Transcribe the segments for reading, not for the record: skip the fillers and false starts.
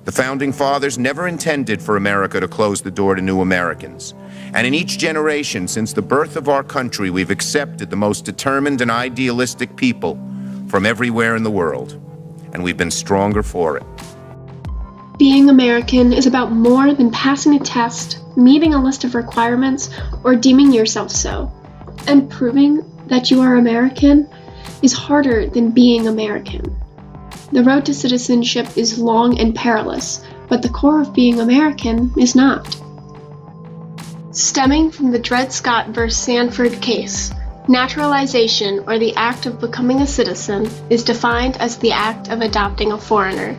The Founding Fathers never intended for America to close the door to new Americans. And in each generation since the birth of our country, we've accepted the most determined and idealistic people from everywhere in the world. And we've been stronger for it. Being American is about more than passing a test, meeting a list of requirements, or deeming yourself so. And proving that you are American is harder than being American. The road to citizenship is long and perilous, but the core of being American is not. Stemming from the Dred Scott v. Sandford case, naturalization, or the act of becoming a citizen, is defined as the act of adopting a foreigner.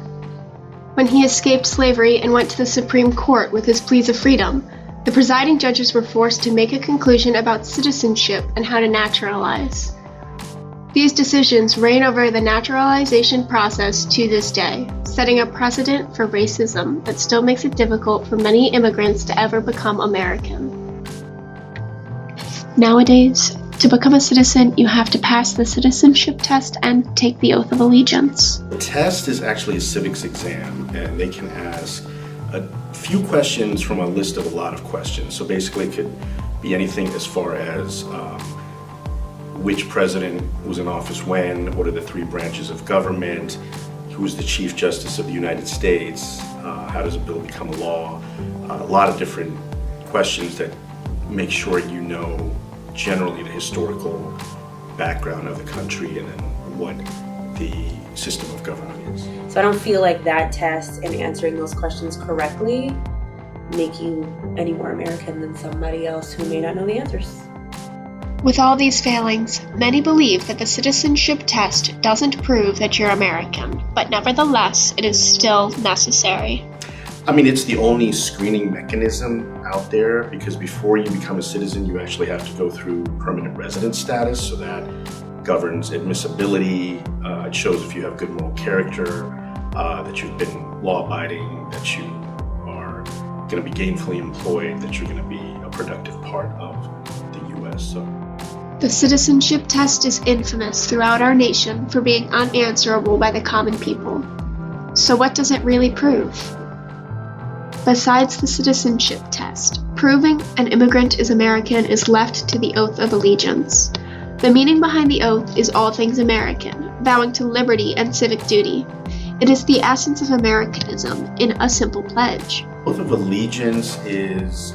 When he escaped slavery and went to the Supreme Court with his pleas of freedom, the presiding judges were forced to make a conclusion about citizenship and how to naturalize. These decisions reign over the naturalization process to this day, setting a precedent for racism that still makes it difficult for many immigrants to ever become American. Nowadays, to become a citizen, you have to pass the citizenship test and take the oath of allegiance. The test is actually a civics exam, and they can ask a few questions from a list of a lot of questions. So basically it could be anything as far as which president was in office when, what are the three branches of government, who is the Chief Justice of the United States, how does a bill become a law, a lot of different questions that make sure you know generally the historical background of the country and then what the system of government is. So I don't feel like that test and answering those questions correctly make you any more American than somebody else who may not know the answers. With all these failings, many believe that the citizenship test doesn't prove that you're American, but nevertheless, it is still necessary. I mean, it's the only screening mechanism out there because before you become a citizen, you actually have to go through permanent residence status, so that governs admissibility. It shows if you have good moral character, that you've been law-abiding, that you are going to be gainfully employed, that you're going to be a productive part of the U.S. The citizenship test is infamous throughout our nation for being unanswerable by the common people. So what does it really prove? Besides the citizenship test, proving an immigrant is American is left to the oath of allegiance. The meaning behind the oath is all things American, vowing to liberty and civic duty. It is the essence of Americanism in a simple pledge. Oath of allegiance is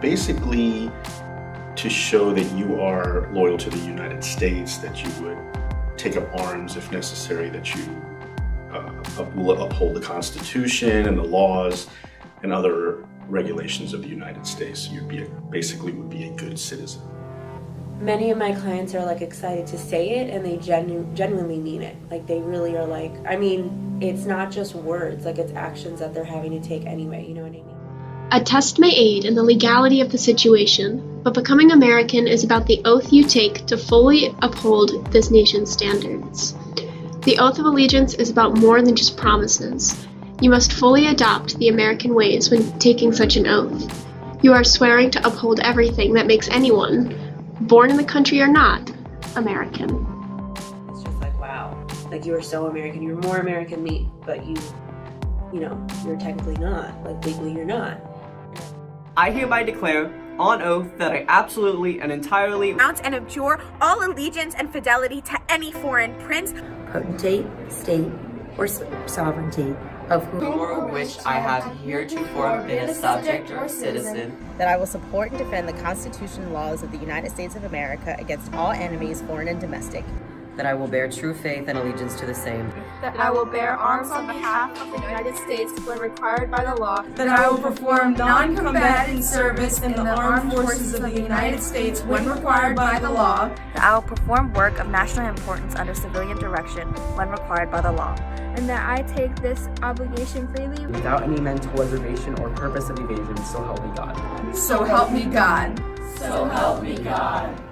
basically to show that you are loyal to the United States, that you would take up arms if necessary, that you will uphold the Constitution and the laws and other regulations of the United States. You'd be basically would be a good citizen. Many of my clients are like excited to say it, and they genuinely mean it. Like they really are like, I mean, it's not just words, like it's actions that they're having to take anyway, you know what I mean? A test may aid in the legality of the situation, but becoming American is about the oath you take to fully uphold this nation's standards. The oath of allegiance is about more than just promises. You must fully adopt the American ways when taking such an oath. You are swearing to uphold everything that makes anyone, born in the country or not, American. It's just like, wow, like you are so American, you're more American than me, but you know, you're technically not, like legally you're not. I hereby declare on oath that I absolutely and entirely renounce and abjure all allegiance and fidelity to any foreign prince, potentate, state, or sovereignty of whom or which I have heretofore been a subject or citizen, that I will support and defend the Constitution and laws of the United States of America against all enemies, foreign and domestic, that I will bear true faith and allegiance to the same, that I will bear arms on behalf of the United States when required by the law, that I will perform non-combatant service in the armed forces of the United States when required by the law, that I will perform work of national importance under civilian direction when required by the law, and that I take this obligation freely without any mental reservation or purpose of evasion, so help me God. So help me God. So help me God.